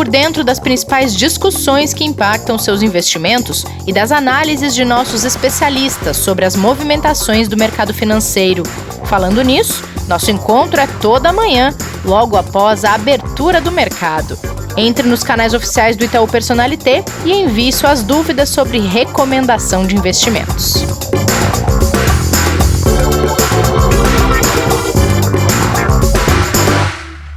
por dentro das principais discussões que impactam seus investimentos e das análises de nossos especialistas sobre as movimentações do mercado financeiro. Falando nisso, nosso encontro é toda manhã, logo após a abertura do mercado. Entre nos canais oficiais do Itaú Personalité e envie suas dúvidas sobre recomendação de investimentos.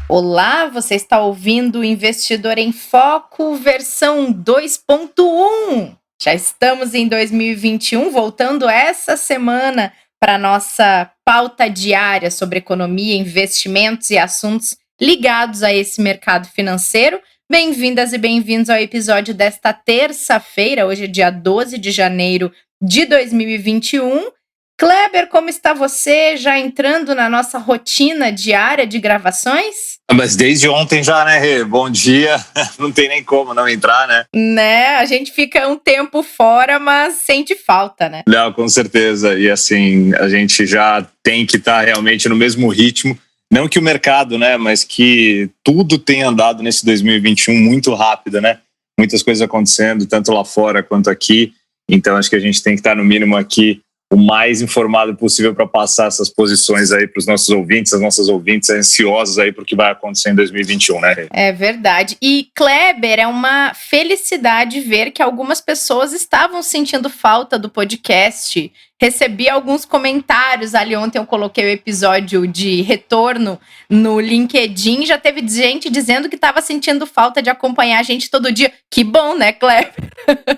Olá, você está ouvindo o Investidor em Foco, versão 2.1. Já estamos em 2021, voltando essa semana para a nossa pauta diária sobre economia, investimentos e assuntos ligados a esse mercado financeiro. Bem-vindas e bem-vindos ao episódio desta terça-feira, hoje é dia 12 de janeiro de 2021. Kleber, como está você? Já entrando na nossa rotina diária de gravações? Mas desde ontem já, né, Rê? Bom dia. Não tem nem como não entrar, né? Né? A gente fica um tempo fora, mas sente falta, né? Não, com certeza. E assim, a gente já tem que estar realmente no mesmo ritmo. Não que o mercado, né, mas que tudo tem andado nesse 2021 muito rápido, né? Muitas coisas acontecendo, tanto lá fora quanto aqui. Então, acho que a gente tem que estar, no mínimo, aqui o mais informado possível para passar essas posições aí para os nossos ouvintes, as nossas ouvintes ansiosos aí para o que vai acontecer em 2021, né? É verdade. E, Kleber, é uma felicidade ver que algumas pessoas estavam sentindo falta do podcast. Recebi alguns comentários ali ontem, eu coloquei o episódio de retorno no LinkedIn, já teve gente dizendo que estava sentindo falta de acompanhar a gente todo dia. Que bom, né, Kleber?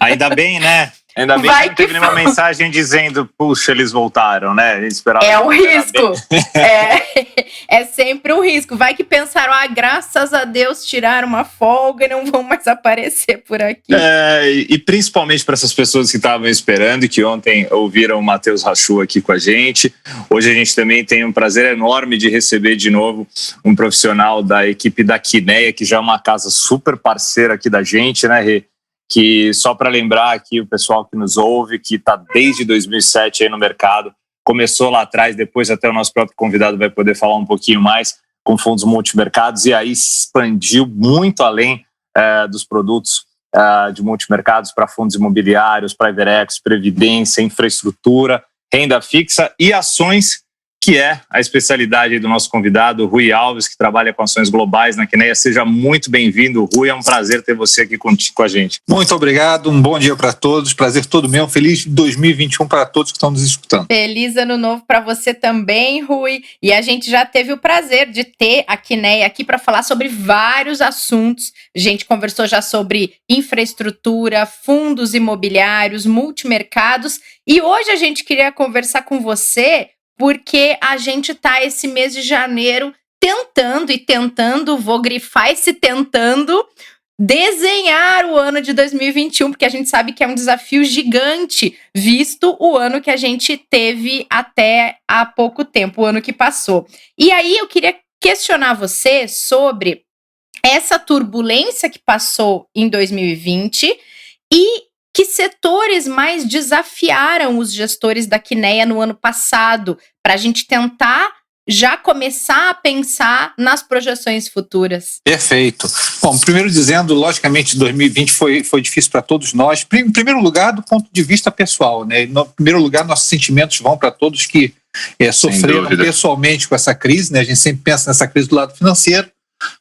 Ainda bem, né? Ainda bem que não teve nenhuma mensagem dizendo, puxa, eles voltaram, né? A gente esperava. É um risco. É sempre um risco. Vai que pensaram, graças a Deus tiraram uma folga e não vão mais aparecer por aqui. E principalmente para essas pessoas que estavam esperando e que ontem ouviram o Matheus Rachu aqui com a gente. Hoje a gente também tem um prazer enorme de receber de novo um profissional da equipe da Quineia, que já é uma casa super parceira aqui da gente, né, Rê? Que só para lembrar aqui o pessoal que nos ouve, que está desde 2007 aí no mercado, começou lá atrás, depois até o nosso próprio convidado vai poder falar um pouquinho mais com fundos multimercados e aí expandiu muito além dos produtos de multimercados para fundos imobiliários, private equity, previdência, infraestrutura, renda fixa e ações, que é a especialidade do nosso convidado, Rui Alves, que trabalha com ações globais na Quineia. Seja muito bem-vindo, Rui. É um prazer ter você aqui com a gente. Muito obrigado, um bom dia para todos, prazer todo meu, feliz 2021 para todos que estão nos escutando. Feliz ano novo para você também, Rui. E a gente já teve o prazer de ter a Quineia aqui para falar sobre vários assuntos. A gente conversou já sobre infraestrutura, fundos imobiliários, multimercados. E hoje a gente queria conversar com você porque a gente tá esse mês de janeiro tentando, vou grifar esse tentando, desenhar o ano de 2021, porque a gente sabe que é um desafio gigante, visto o ano que a gente teve até há pouco tempo, o ano que passou. E aí eu queria questionar você sobre essa turbulência que passou em 2020 e que setores mais desafiaram os gestores da Quineia no ano passado, para a gente tentar já começar a pensar nas projeções futuras? Perfeito. Bom, primeiro dizendo, logicamente, 2020 foi difícil para todos nós. Em primeiro lugar, do ponto de vista pessoal, né? Em primeiro lugar, nossos sentimentos vão para todos que sofreram pessoalmente com essa crise, né? A gente sempre pensa nessa crise do lado financeiro,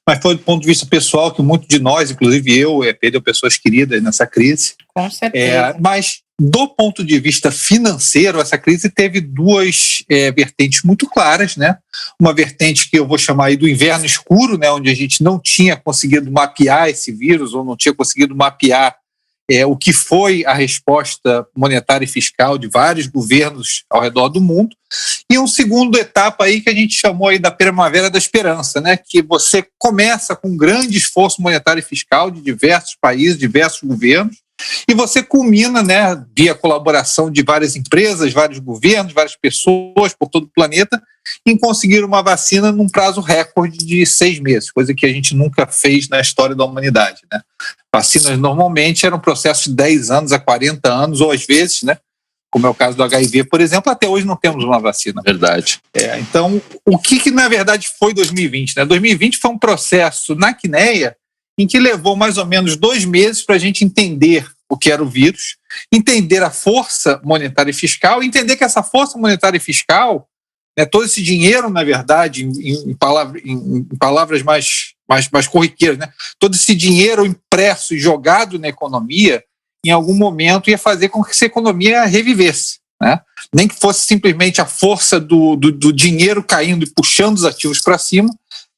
mas foi do ponto de vista pessoal que muito de nós, inclusive eu, perdeu pessoas queridas nessa crise. Com certeza. Mas do ponto de vista financeiro, essa crise teve duas vertentes muito claras, né? Uma vertente que eu vou chamar aí do inverno escuro, né? Onde a gente não tinha conseguido mapear esse vírus ou não tinha conseguido mapear o que foi a resposta monetária e fiscal de vários governos ao redor do mundo, e uma segunda etapa aí que a gente chamou aí da Primavera da Esperança, né? Que você começa com um grande esforço monetário e fiscal de diversos países, diversos governos, e você culmina, né, via colaboração de várias empresas, vários governos, várias pessoas por todo o planeta, em conseguir uma vacina num prazo recorde de 6 meses, coisa que a gente nunca fez na história da humanidade, né? Vacinas normalmente eram um processo de 10 anos a 40 anos, ou às vezes, né, como é o caso do HIV, por exemplo, até hoje não temos uma vacina. Verdade. Então, o que na verdade foi 2020? Né? 2020 foi um processo na Quineia em que levou mais ou menos 2 meses para a gente entender o que era o vírus, entender a força monetária e fiscal, entender que essa força monetária e fiscal, né, todo esse dinheiro, na verdade, em palavras mais corriqueiras, né, todo esse dinheiro impresso e jogado na economia, em algum momento ia fazer com que essa economia revivesse. Né? Nem que fosse simplesmente a força do dinheiro caindo e puxando os ativos para cima,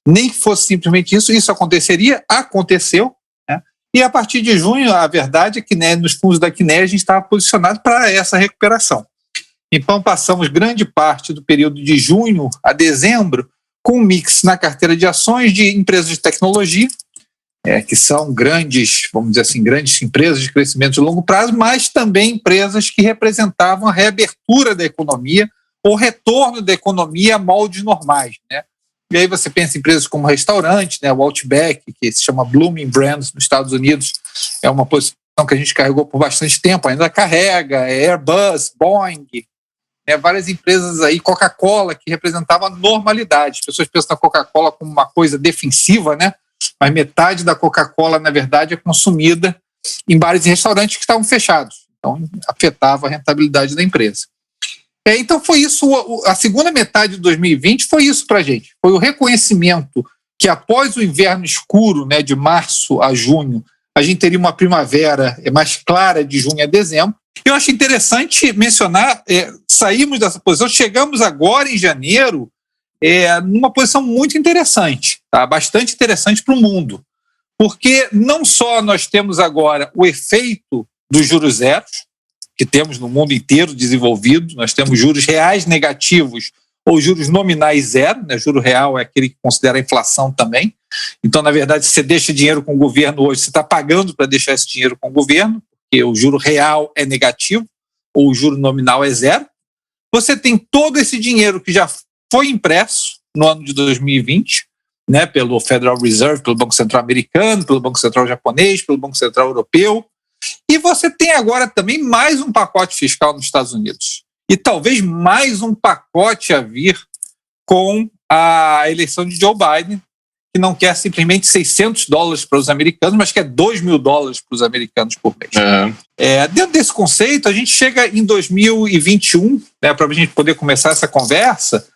nem que fosse simplesmente isso aconteceria, aconteceu, né? E a partir de junho, a verdade é que, né, nos fundos da Quinéia a gente estava posicionado para essa recuperação. Então passamos grande parte do período de junho a dezembro com um mix na carteira de ações de empresas de tecnologia, que são grandes, vamos dizer assim, grandes empresas de crescimento de longo prazo, mas também empresas que representavam a reabertura da economia ou retorno da economia a moldes normais, né? E aí você pensa em empresas como restaurante, né, o Outback, que se chama Bloomin' Brands nos Estados Unidos, é uma posição que a gente carregou por bastante tempo, ainda carrega, Airbus, Boeing, várias empresas aí, Coca-Cola, que representavam a normalidade. As pessoas pensam na Coca-Cola como uma coisa defensiva, né? Mas metade da Coca-Cola, na verdade, é consumida em bares e restaurantes que estavam fechados. Então, afetava a rentabilidade da empresa. Então, foi isso, a segunda metade de 2020 foi isso para a gente. Foi o reconhecimento que após o inverno escuro, né, de março a junho, a gente teria uma primavera mais clara de junho a dezembro. Eu acho interessante mencionar, saímos dessa posição, chegamos agora em janeiro, numa posição muito interessante, tá? Bastante interessante para o mundo, porque não só nós temos agora o efeito dos juros zeros, que temos no mundo inteiro desenvolvido, nós temos juros reais negativos ou juros nominais zero, né? Juro real é aquele que considera a inflação também. Então, na verdade, se você deixa dinheiro com o governo hoje, você está pagando para deixar esse dinheiro com o governo, porque o juro real é negativo ou o juro nominal é zero. Você tem todo esse dinheiro que já foi impresso no ano de 2020, né, pelo Federal Reserve, pelo Banco Central americano, pelo Banco Central japonês, pelo Banco Central europeu. E você tem agora também mais um pacote fiscal nos Estados Unidos. E talvez mais um pacote a vir com a eleição de Joe Biden, que não quer simplesmente $600 para os americanos, mas quer $2.000 para os americanos por mês. Dentro desse conceito, a gente chega em 2021, né, para a gente poder começar essa conversa,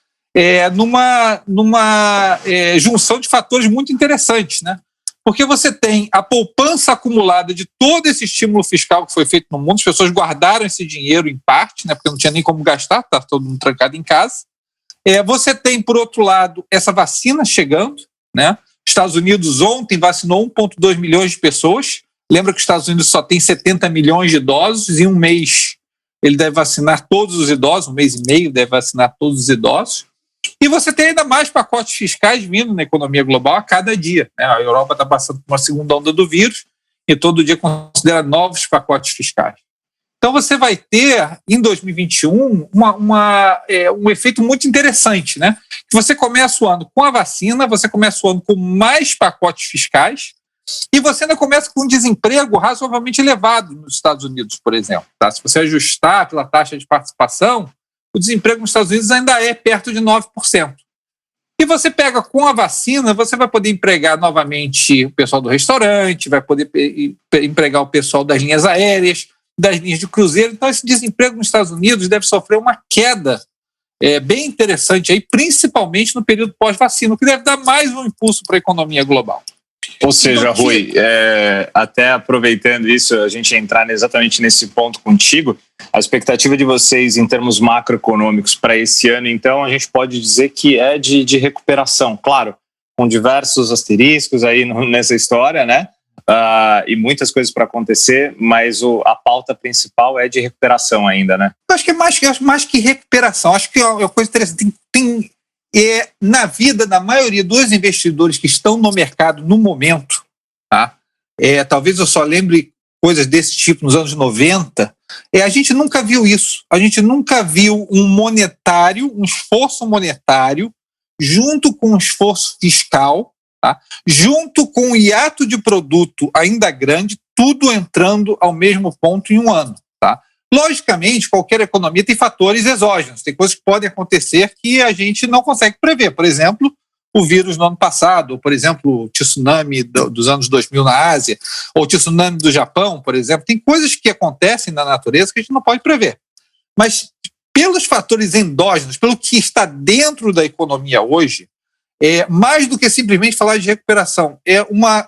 numa junção de fatores muito interessantes, né? Porque você tem a poupança acumulada de todo esse estímulo fiscal que foi feito no mundo, as pessoas guardaram esse dinheiro em parte, né, porque não tinha nem como gastar, estava todo mundo trancado em casa. Você tem, por outro lado, essa vacina chegando, né? Estados Unidos ontem vacinou 1,2 milhões de pessoas. Lembra que os Estados Unidos só tem 70 milhões de idosos, e em um mês ele deve vacinar todos os idosos, um mês e meio deve vacinar todos os idosos. E você tem ainda mais pacotes fiscais vindo na economia global a cada dia, né? A Europa está passando por uma segunda onda do vírus e todo dia considera novos pacotes fiscais. Então você vai ter, em 2021, um efeito muito interessante, né? Que você começa o ano com a vacina, você começa o ano com mais pacotes fiscais e você ainda começa com um desemprego razoavelmente elevado nos Estados Unidos, por exemplo. Tá? Se você ajustar pela taxa de participação, o desemprego nos Estados Unidos ainda é perto de 9%. E você pega com a vacina, você vai poder empregar novamente o pessoal do restaurante, vai poder empregar o pessoal das linhas aéreas, das linhas de cruzeiro. Então, esse desemprego nos Estados Unidos deve sofrer uma queda bem interessante, aí, principalmente no período pós-vacina, o que deve dar mais um impulso para a economia global. Ou seja, Rui, até aproveitando isso, a gente entrar exatamente nesse ponto contigo, a expectativa de vocês em termos macroeconômicos para esse ano, então, a gente pode dizer que é de recuperação, claro, com diversos asteriscos aí nessa história, né? E muitas coisas para acontecer, mas a pauta principal é de recuperação ainda, né? Eu acho que é mais que recuperação. Acho que é uma coisa interessante. Na vida da maioria dos investidores que estão no mercado no momento, tá? Talvez eu só lembre coisas desse tipo nos anos 90, a gente nunca viu isso. A gente nunca viu um esforço monetário junto com um esforço fiscal, tá? Junto com um hiato de produto ainda grande, tudo entrando ao mesmo ponto em um ano. Tá? Logicamente, qualquer economia tem fatores exógenos, tem coisas que podem acontecer que a gente não consegue prever. Por exemplo, o vírus no ano passado, ou, por exemplo, o tsunami dos anos 2000 na Ásia, ou o tsunami do Japão, por exemplo. Tem coisas que acontecem na natureza que a gente não pode prever. Mas pelos fatores endógenos, pelo que está dentro da economia hoje, mais do que simplesmente falar de recuperação, é uma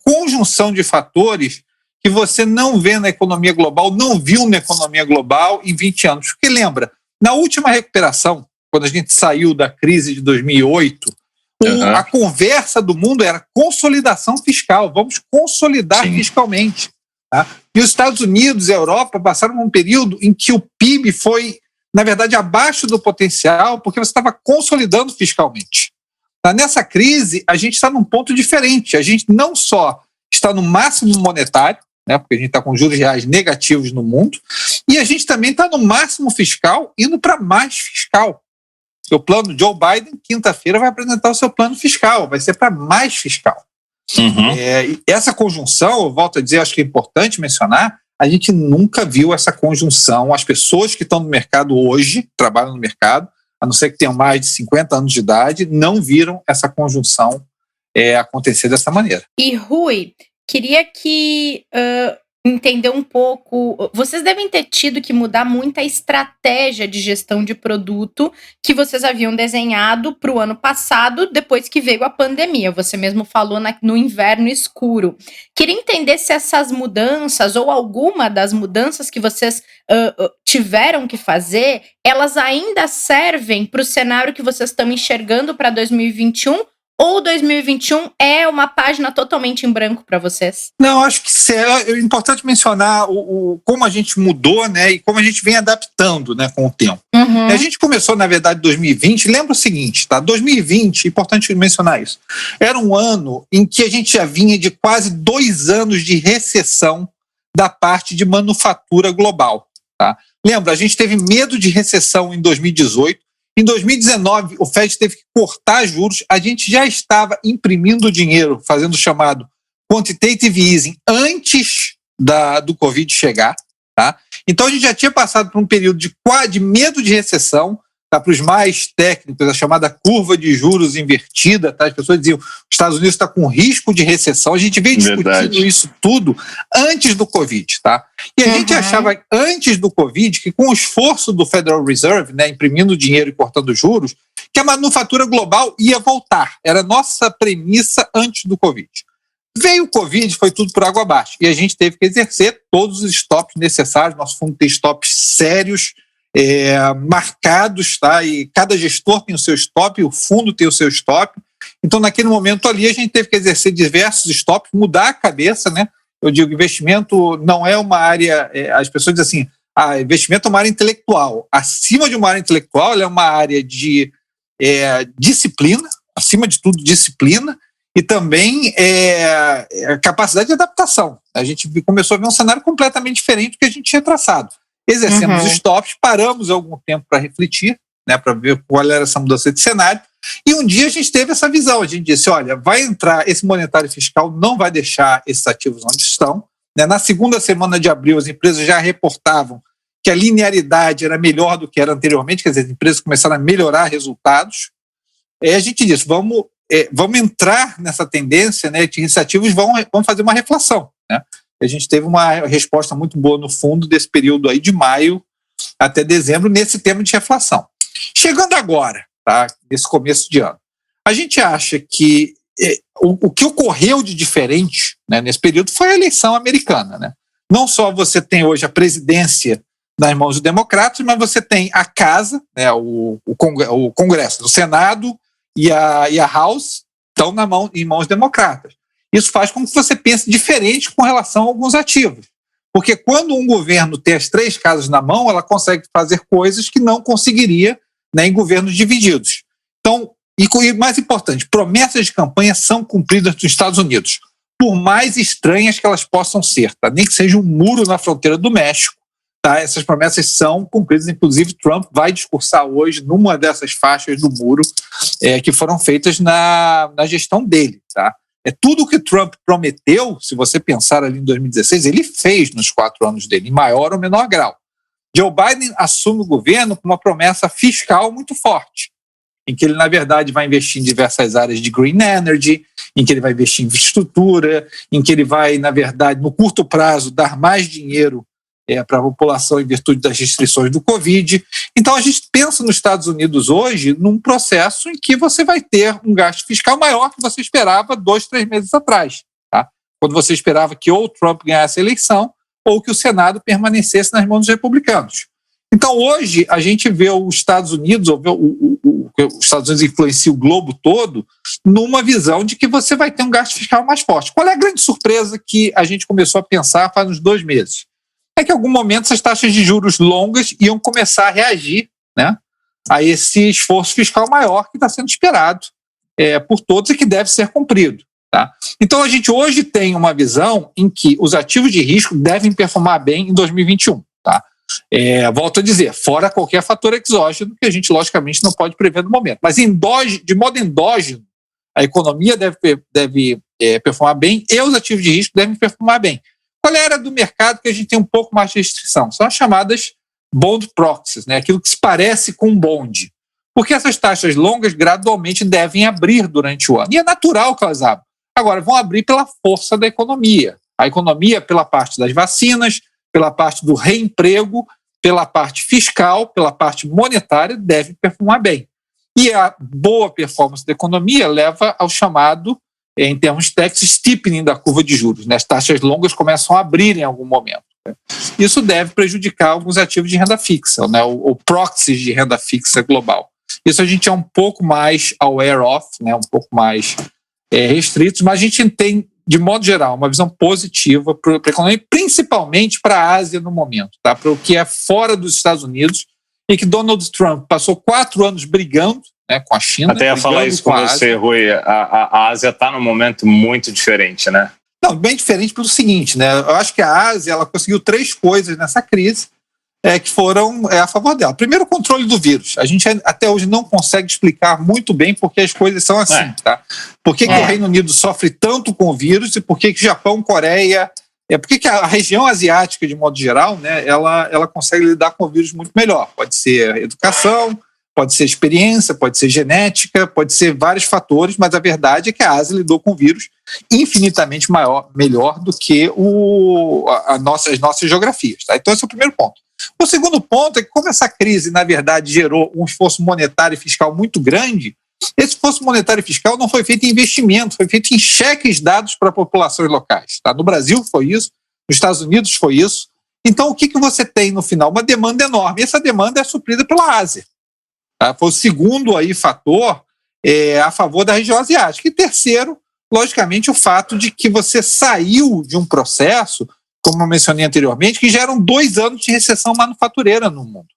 conjunção de fatores que você não vê na economia global, não viu na economia global em 20 anos. Porque lembra, na última recuperação, quando a gente saiu da crise de 2008, a conversa do mundo era consolidação fiscal, vamos consolidar fiscalmente. Tá? E os Estados Unidos e a Europa passaram um período em que o PIB foi, na verdade, abaixo do potencial, porque você estava consolidando fiscalmente. Tá? Nessa crise, a gente está num ponto diferente. A gente não só está no máximo monetário, né, porque a gente está com juros reais negativos no mundo, e a gente também está no máximo fiscal, indo para mais fiscal. O plano Joe Biden, quinta-feira, vai apresentar o seu plano fiscal, vai ser para mais fiscal. Essa conjunção, eu volto a dizer, acho que é importante mencionar, a gente nunca viu essa conjunção. As pessoas que estão no mercado hoje, trabalham no mercado, a não ser que tenham mais de 50 anos de idade, não viram essa conjunção acontecer dessa maneira. E, Rui, queria que entender um pouco. Vocês devem ter tido que mudar muita estratégia de gestão de produto que vocês haviam desenhado para o ano passado, depois que veio a pandemia. Você mesmo falou no inverno escuro. Queria entender se essas mudanças, ou alguma das mudanças que vocês tiveram que fazer, elas ainda servem para o cenário que vocês estão enxergando para 2021, ou 2021 é uma página totalmente em branco para vocês? Não, acho que é importante mencionar como a gente mudou, né, e como a gente vem adaptando, né, com o tempo. A gente começou, na verdade, 2020, lembra o seguinte, tá? 2020, importante mencionar isso, era um ano em que a gente já vinha de quase 2 anos de recessão da parte de manufatura global. Tá? Lembra, a gente teve medo de recessão em 2018, em 2019, o Fed teve que cortar juros, a gente já estava imprimindo dinheiro, fazendo o chamado quantitative easing antes do Covid chegar. Tá? Então, a gente já tinha passado por um período de medo de recessão, tá? Para os mais técnicos, a chamada curva de juros invertida. Tá? As pessoas diziam que os Estados Unidos está com risco de recessão. A gente veio discutindo isso tudo antes do Covid. Tá? E a gente achava, antes do Covid, que com o esforço do Federal Reserve, né, imprimindo dinheiro e cortando juros, que a manufatura global ia voltar. Era a nossa premissa antes do Covid. Veio o Covid, foi tudo por água abaixo. E a gente teve que exercer todos os stops necessários. Nosso fundo tem stops sérios, marcados, tá? E cada gestor tem o seu stop, o fundo tem o seu stop. Então, naquele momento ali, a gente teve que exercer diversos stops, mudar a cabeça, né? Eu digo, investimento não é uma área... as pessoas dizem assim, investimento é uma área intelectual. Acima de uma área intelectual, ela é uma área de disciplina, acima de tudo, disciplina, e também capacidade de adaptação. A gente começou a ver um cenário completamente diferente do que a gente tinha traçado. Exercemos stops, paramos algum tempo para refletir, né, para ver qual era essa mudança de cenário, e um dia a gente teve essa visão, a gente disse, olha, vai entrar esse monetário fiscal, não vai deixar esses ativos onde estão. Né? Na segunda semana de abril, as empresas já reportavam que a linearidade era melhor do que era anteriormente, quer dizer, as empresas começaram a melhorar resultados. A gente disse, vamos entrar nessa tendência, né, que esses ativos vão fazer uma reflação. Né? A gente teve uma resposta muito boa no fundo desse período aí de maio até dezembro nesse tema de reflação. Chegando agora, tá, nesse começo de ano, a gente acha que o que ocorreu de diferente, né, nesse período foi a eleição americana. Né? Não só você tem hoje a presidência nas mãos dos democratas, mas você tem a casa, né, o Congresso, o Senado e a House estão em mãos democratas. Isso faz com que você pense diferente com relação a alguns ativos. Porque quando um governo tem as 3 casas na mão, ela consegue fazer coisas que não conseguiria, né, em governos divididos. Então, e mais importante, promessas de campanha são cumpridas nos Estados Unidos, por mais estranhas que elas possam ser, tá? Nem que seja um muro na fronteira do México, tá? Essas promessas são cumpridas, inclusive Trump vai discursar hoje numa dessas faixas do muro que foram feitas na gestão dele, tá? Tudo o que Trump prometeu, se você pensar ali em 2016, ele fez nos 4 anos dele, em maior ou menor grau. Joe Biden assume o governo com uma promessa fiscal muito forte. em que ele, na verdade, vai investir em diversas áreas de green energy, em que ele vai investir em infraestrutura, em que ele vai, na verdade, no curto prazo, dar mais dinheiro para a população em virtude das restrições do Covid. Então, a gente pensa nos Estados Unidos hoje num processo em que você vai ter um gasto fiscal maior que você esperava 2, 3 meses atrás, tá? Quando você esperava que ou o Trump ganhasse a eleição ou que o Senado permanecesse nas mãos dos republicanos. Então, hoje, a gente vê os Estados Unidos, ou os Estados Unidos influencia o globo todo, numa visão de que você vai ter um gasto fiscal mais forte. Qual é a grande surpresa que a gente começou a pensar faz uns 2 meses? É que em algum momento essas taxas de juros longas iam começar a reagir, né, a esse esforço fiscal maior que está sendo esperado por todos e que deve ser cumprido. Tá? Então a gente hoje tem uma visão em que os ativos de risco devem performar bem em 2021. Tá? Volto a dizer, fora qualquer fator exógeno que a gente logicamente não pode prever no momento. Mas de modo endógeno, a economia deve performar bem e os ativos de risco devem performar bem. Qual é a área do mercado que a gente tem um pouco mais de restrição? São as chamadas bond proxies, né? Aquilo que se parece com um bonde. Porque essas taxas longas gradualmente devem abrir durante o ano. E é natural que elas abram. Agora, vão abrir pela força da economia. A economia pela parte das vacinas, pela parte do reemprego, pela parte fiscal, pela parte monetária, deve performar bem. E a boa performance da economia leva ao chamado, em termos técnicos, steepening da curva de juros, né? As taxas longas começam a abrir em algum momento. Né? Isso deve prejudicar alguns ativos de renda fixa, né? o proxies de renda fixa global. Isso a gente é um pouco mais aware of, né? Um pouco mais restritos, mas a gente tem, de modo geral, uma visão positiva para a economia, principalmente para a Ásia no momento, tá? Para o que é fora dos Estados Unidos, e que Donald Trump passou 4 anos brigando, né, com a China. Até ia falar isso com você, Rui. A Ásia está num momento muito diferente, né? Não, bem diferente pelo seguinte, né? Eu acho que a Ásia ela conseguiu 3 coisas nessa crise que foram a favor dela. Primeiro, o controle do vírus. A gente até hoje não consegue explicar muito bem por que as coisas são assim, tá? Por que o Reino Unido sofre tanto com o vírus e por que Japão, Coreia... Por que a região asiática, de modo geral, né, ela consegue lidar com o vírus muito melhor. Pode ser educação, pode ser experiência, pode ser genética, pode ser vários fatores, mas a verdade é que a Ásia lidou com o vírus infinitamente melhor do que as nossas geografias. Tá? Então esse é o primeiro ponto. O segundo ponto é que como essa crise, na verdade, gerou um esforço monetário e fiscal muito grande, esse esforço monetário e fiscal não foi feito em investimento, foi feito em cheques dados para populações locais. Tá? No Brasil foi isso, nos Estados Unidos foi isso. Então o que você tem no final? Uma demanda enorme. E essa demanda é suprida pela Ásia. Tá? Foi o segundo aí fator a favor da região asiática. E terceiro, logicamente, o fato de que você saiu de um processo, como eu mencionei anteriormente, que já eram 2 anos de recessão manufatureira no mundo.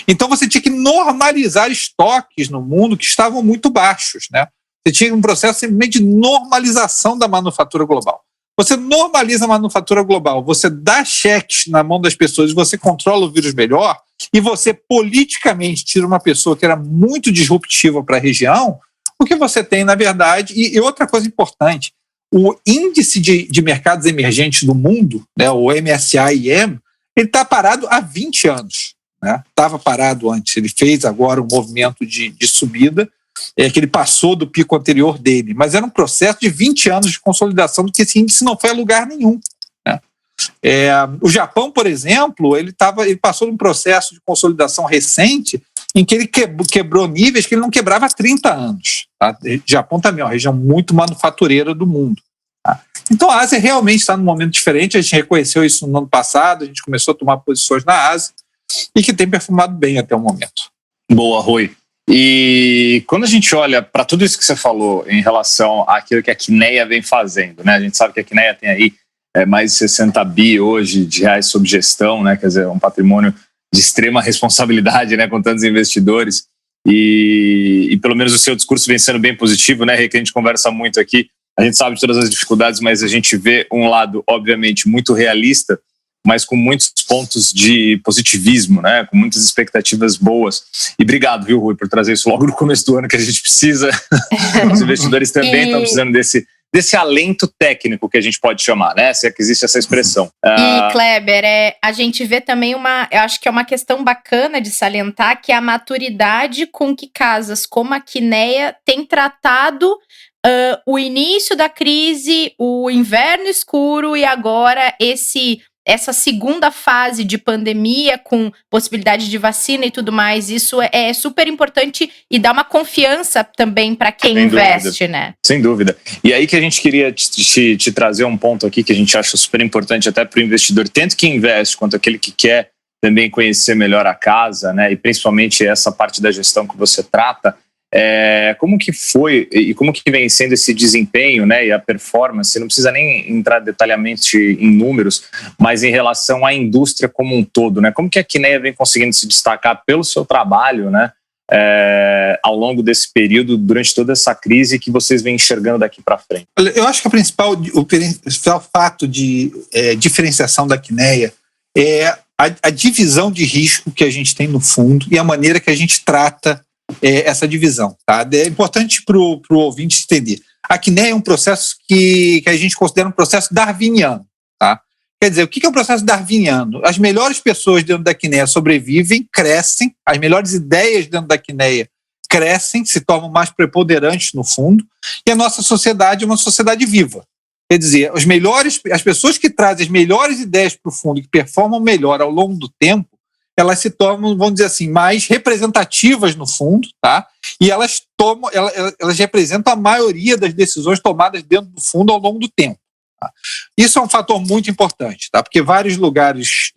Então você tinha que normalizar estoques no mundo que estavam muito baixos, né? Você tinha um processo simplesmente de normalização da manufatura global. Você normaliza a manufatura global, você dá cheques na mão das pessoas, você controla o vírus melhor e você politicamente tira uma pessoa que era muito disruptiva para a região, o que você tem, na verdade, e outra coisa importante, o índice de mercados emergentes do mundo, né, o MSCI-EM, ele está parado há 20 anos. Estava parado antes, ele fez agora um movimento de subida, que ele passou do pico anterior dele, mas era um processo de 20 anos de consolidação do que esse índice não foi a lugar nenhum. Né? O Japão, por exemplo, ele passou de um processo de consolidação recente em que ele quebrou níveis que ele não quebrava há 30 anos. Tá? O Japão também é uma região muito manufatureira do mundo. Tá? Então a Ásia realmente está num momento diferente, a gente reconheceu isso no ano passado, a gente começou a tomar posições na Ásia, e que tem performado bem até o momento. Boa, Rui. E quando a gente olha para tudo isso que você falou em relação àquilo que a Quineia vem fazendo, né? A gente sabe que a Quineia tem aí mais de 60 bi hoje de reais sob gestão, né? Quer dizer, um patrimônio de extrema responsabilidade, né? Com tantos investidores. E pelo menos o seu discurso vem sendo bem positivo, né? Que a gente conversa muito aqui. A gente sabe de todas as dificuldades, mas a gente vê um lado, obviamente, muito realista, mas com muitos pontos de positivismo, né? Com muitas expectativas boas. E obrigado, viu, Rui, por trazer isso logo no começo do ano que a gente precisa. Os investidores também estão precisando desse alento técnico que a gente pode chamar, né? Se é que existe essa expressão. E, Kleber, a gente vê também eu acho que é uma questão bacana de salientar, que é a maturidade com que casas como a Kinea têm tratado o início da crise, o inverno escuro e agora essa segunda fase de pandemia com possibilidade de vacina e tudo mais. Isso é super importante e dá uma confiança também para quem investe, né? Sem dúvida. E aí que a gente queria te trazer um ponto aqui que a gente acha super importante até para o investidor, tanto que investe quanto aquele que quer também conhecer melhor a casa, né? E principalmente essa parte da gestão que você trata. Como que foi e como que vem sendo esse desempenho, né, e a performance? Não precisa nem entrar detalhadamente em números, mas em relação à indústria como um todo, né? Como que a Kinea vem conseguindo se destacar pelo seu trabalho, né, ao longo desse período, durante toda essa crise que vocês vêm enxergando daqui para frente? Eu acho que o principal fato de diferenciação da Kinea é a divisão de risco que a gente tem no fundo e a maneira que a gente trata essa divisão, tá? É importante para o ouvinte entender. A Kinea é um processo que a gente considera um processo darwiniano, tá? Quer dizer, o que é um processo darwiniano? As melhores pessoas dentro da Kinea sobrevivem, crescem, as melhores ideias dentro da Kinea crescem, se tornam mais preponderantes no fundo, e a nossa sociedade é uma sociedade viva. Quer dizer, as pessoas que trazem as melhores ideias para o fundo e que performam melhor ao longo do tempo, elas se tornam, vamos dizer assim, mais representativas no fundo, tá? E elas representam a maioria das decisões tomadas dentro do fundo ao longo do tempo. Tá? Isso é um fator muito importante, tá? Porque vários lugares,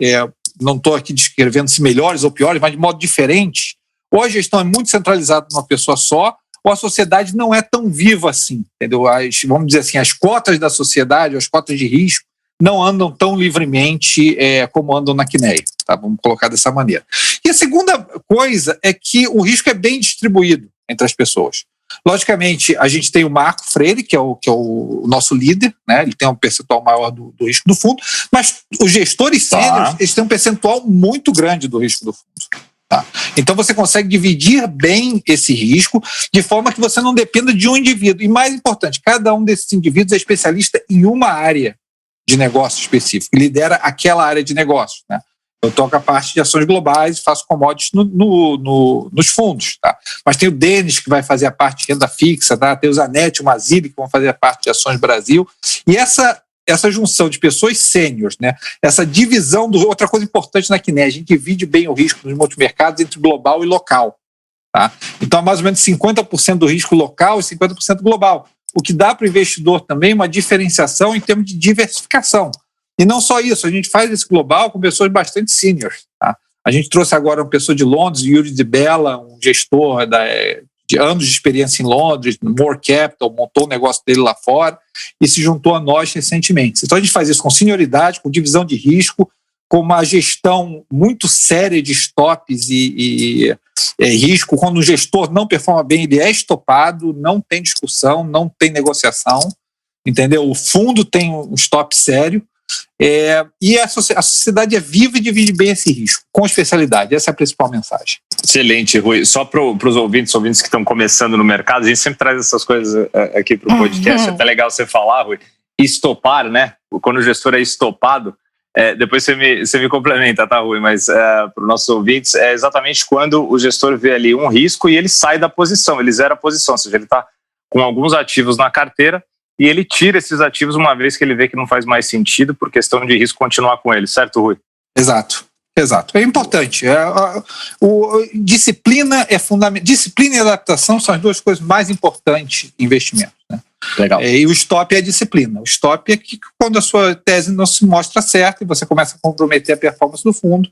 não estou aqui descrevendo se melhores ou piores, mas de modo diferente, ou a gestão é muito centralizada numa pessoa só, ou a sociedade não é tão viva assim, entendeu? Vamos dizer assim, as cotas da sociedade, as cotas de risco, não andam tão livremente como andam na Kinea, tá? Vamos colocar dessa maneira. E a segunda coisa é que o risco é bem distribuído entre as pessoas. Logicamente, a gente tem o Marco Freire, que é o nosso líder, né? Ele tem um percentual maior do risco do fundo, mas os gestores sêniores, eles têm um percentual muito grande do risco do fundo. Tá? Então você consegue dividir bem esse risco de forma que você não dependa de um indivíduo. E mais importante, cada um desses indivíduos é especialista em uma área de negócio específico, lidera aquela área de negócio, né? Eu toco a parte de ações globais e faço commodities nos fundos, tá? Mas tem o Denis, que vai fazer a parte de renda fixa, tá? Tem o Zanetti, o Mazili, que vão fazer a parte de ações Brasil. E essa junção de pessoas sêniores, né? Essa divisão, outra coisa importante na Kinea, a gente divide bem o risco nos multimercados entre global e local, tá? Então, mais ou menos 50% do risco local e 50% global. O que dá para o investidor também uma diferenciação em termos de diversificação. E não só isso, a gente faz esse global com pessoas bastante seniors. Tá? A gente trouxe agora uma pessoa de Londres, Yuri de Bella, um gestor de anos de experiência em Londres, no More Capital, montou o negócio dele lá fora e se juntou a nós recentemente. Então a gente faz isso com senioridade, com divisão de risco, com uma gestão muito séria de stops e risco. Quando o gestor não performa bem, ele é estopado, não tem discussão, não tem negociação, entendeu? O fundo tem um stop sério, e a sociedade é viva e divide bem esse risco, com especialidade. Essa é a principal mensagem. Excelente, Rui. Só para os ouvintes que estão começando no mercado, a gente sempre traz essas coisas aqui para o podcast. É até legal você falar, Rui. Estopar, né? Quando o gestor é estopado, depois você me complementa, tá, Rui? Mas para os nossos ouvintes, é exatamente quando o gestor vê ali um risco e ele sai da posição, ele zera a posição, ou seja, ele está com alguns ativos na carteira e ele tira esses ativos uma vez que ele vê que não faz mais sentido por questão de risco continuar com ele, certo, Rui? Exato. É importante. Disciplina é fundamental. Disciplina e adaptação são as duas coisas mais importantes em investimento, né? Legal. E o stop é a disciplina. O stop é que quando a sua tese não se mostra certa e você começa a comprometer a performance do fundo,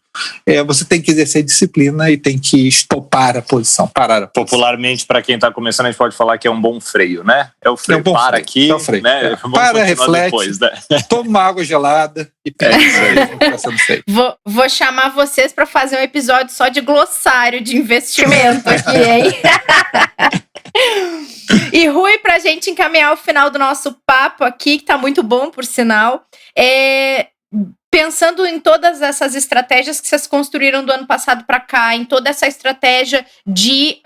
você tem que exercer disciplina e tem que estopar a posição, parar a posição. Popularmente, para quem está começando, a gente pode falar que é um bom freio, né? É o freio, para freio. Aqui, é o freio. Né? Para, reflete, depois, né? Toma uma água gelada e pega isso aí. Vou chamar vocês para fazer um episódio só de glossário de investimento aqui, hein? E Rui, para a gente encaminhar o final do nosso papo aqui, que está muito bom, por sinal, pensando em todas essas estratégias que vocês construíram do ano passado para cá, em toda essa estratégia de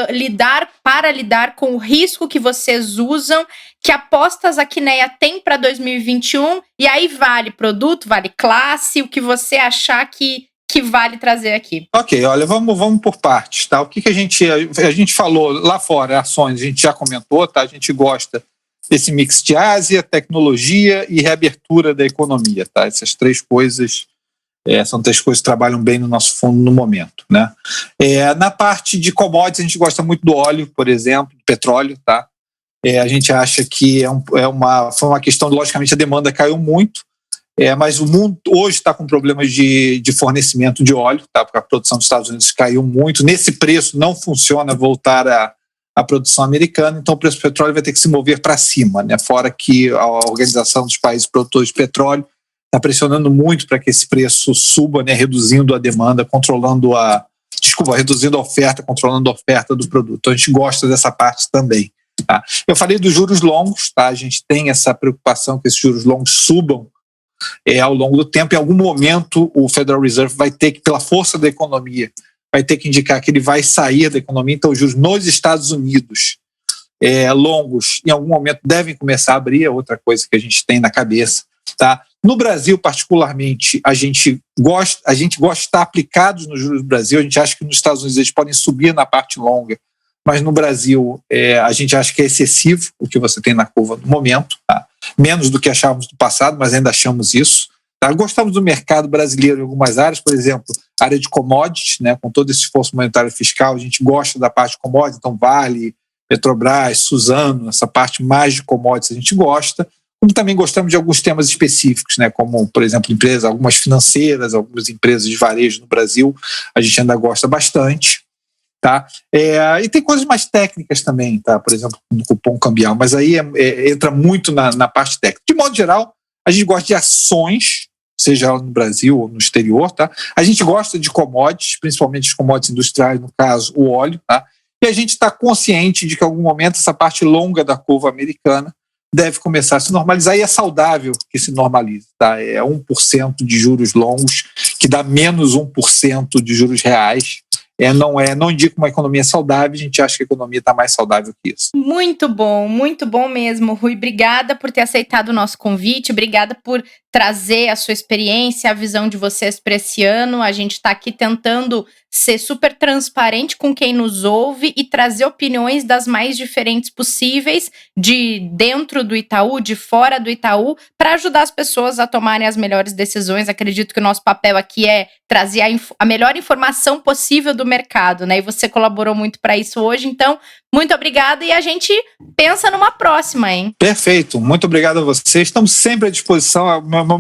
lidar com o risco que vocês usam, que apostas a Quineia tem para 2021, e aí vale produto, vale classe, o que você achar que vale trazer aqui. Ok, olha, vamos por partes, tá? O que a gente falou lá fora, ações, a gente já comentou, tá? A gente gosta desse mix de Ásia, tecnologia e reabertura da economia, tá? Essas três coisas são três coisas que trabalham bem no nosso fundo no momento, né? Na parte de commodities, a gente gosta muito do óleo, por exemplo, do petróleo, tá? A gente acha que foi uma questão, logicamente, a demanda caiu muito, mas o mundo hoje está com problemas de fornecimento de óleo, tá? Porque a produção dos Estados Unidos caiu muito. Nesse preço não funciona voltar à produção americana, então o preço do petróleo vai ter que se mover para cima, né? Fora que a Organização dos Países Produtores de Petróleo está pressionando muito para que esse preço suba, né? Reduzindo a demanda, reduzindo a oferta, controlando a oferta do produto. Então a gente gosta dessa parte também. Tá? Eu falei dos juros longos, tá? A gente tem essa preocupação que esses juros longos subam ao longo do tempo. Em algum momento o Federal Reserve vai ter que, pela força da economia, vai ter que indicar que ele vai sair da economia. Então os juros nos Estados Unidos longos em algum momento devem começar a abrir, é outra coisa que a gente tem na cabeça, tá? No Brasil, particularmente, a gente gosta de estar aplicados nos juros do Brasil. A gente acha que nos Estados Unidos eles podem subir na parte longa, mas no Brasil a gente acha que é excessivo o que você tem na curva no momento, tá? Menos do que achávamos no passado, mas ainda achamos isso. Tá? Gostamos do mercado brasileiro em algumas áreas, por exemplo, área de commodities, né? Com todo esse esforço monetário fiscal, a gente gosta da parte de commodities, então Vale, Petrobras, Suzano, essa parte mais de commodities a gente gosta, como também gostamos de alguns temas específicos, né? Como, por exemplo, algumas financeiras, algumas empresas de varejo no Brasil, a gente ainda gosta bastante. Tá? E tem coisas mais técnicas também, tá? Por exemplo, no cupom cambial, mas aí entra muito na parte técnica. De modo geral, a gente gosta de ações, seja no Brasil ou no exterior, tá? A gente gosta de commodities, principalmente os commodities industriais, no caso, o óleo, tá? E a gente está consciente de que em algum momento essa parte longa da curva americana deve começar a se normalizar, e é saudável que se normalize, tá? 1% de juros longos, que dá menos 1% de juros reais. Não indica uma economia saudável, a gente acha que a economia está mais saudável que isso. Muito bom mesmo, Rui. Obrigada por ter aceitado o nosso convite, obrigada por trazer a sua experiência, a visão de vocês para esse ano. A gente está aqui tentando ser super transparente com quem nos ouve e trazer opiniões das mais diferentes possíveis, de dentro do Itaú, de fora do Itaú, para ajudar as pessoas a tomarem as melhores decisões. Acredito que o nosso papel aqui é trazer a melhor informação possível do mercado, né? E você colaborou muito para isso hoje, então, muito obrigada, e a gente pensa numa próxima, hein? Perfeito, muito obrigado a vocês. Estamos sempre à disposição.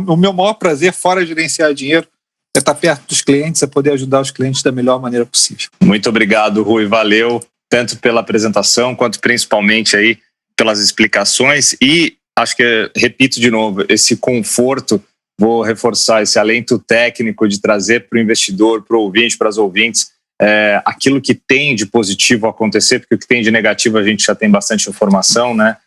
O meu maior prazer, fora gerenciar dinheiro, é estar perto dos clientes, é poder ajudar os clientes da melhor maneira possível. Muito obrigado, Rui. Valeu, tanto pela apresentação, quanto principalmente aí pelas explicações. E acho que, repito de novo, esse conforto, vou reforçar esse alento técnico de trazer para o investidor, para o ouvinte, para as ouvintes, aquilo que tem de positivo acontecer, porque o que tem de negativo a gente já tem bastante informação, né?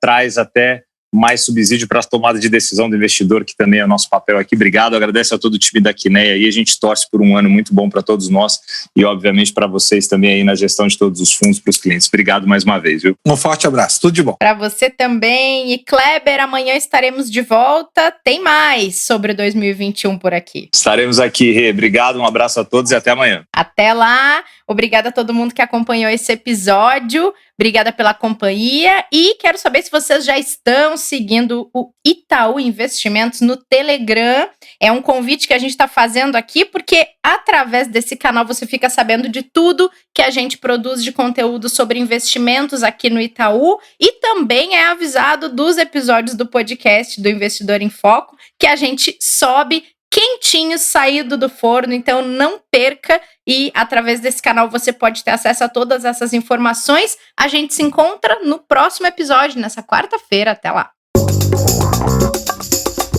Traz até mais subsídio para a tomada de decisão do investidor, que também é o nosso papel aqui. Obrigado, agradeço a todo o time da Quineia aí, a gente torce por um ano muito bom para todos nós e obviamente para vocês também aí na gestão de todos os fundos para os clientes. Obrigado mais uma vez, viu? Um forte abraço, tudo de bom. Para você também. E Kleber, amanhã estaremos de volta, tem mais sobre 2021 por aqui. Estaremos aqui, Rê. Obrigado, um abraço a todos e até amanhã. Até lá, obrigada a todo mundo que acompanhou esse episódio. Obrigada pela companhia e quero saber se vocês já estão seguindo o Itaú Investimentos no Telegram. É um convite que a gente está fazendo aqui porque através desse canal você fica sabendo de tudo que a gente produz de conteúdo sobre investimentos aqui no Itaú e também é avisado dos episódios do podcast do Investidor em Foco que a gente sobe quentinho, saído do forno, então não perca, e através desse canal você pode ter acesso a todas essas informações. A gente se encontra no próximo episódio, nessa quarta-feira. Até lá!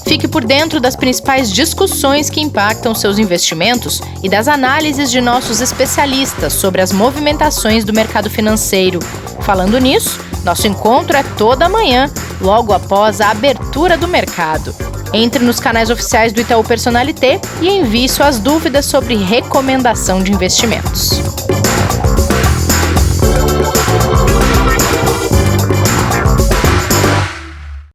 Fique por dentro das principais discussões que impactam seus investimentos e das análises de nossos especialistas sobre as movimentações do mercado financeiro. Falando nisso, nosso encontro é toda manhã, logo após a abertura do mercado. Entre nos canais oficiais do Itaú Personalité e envie suas dúvidas sobre recomendação de investimentos.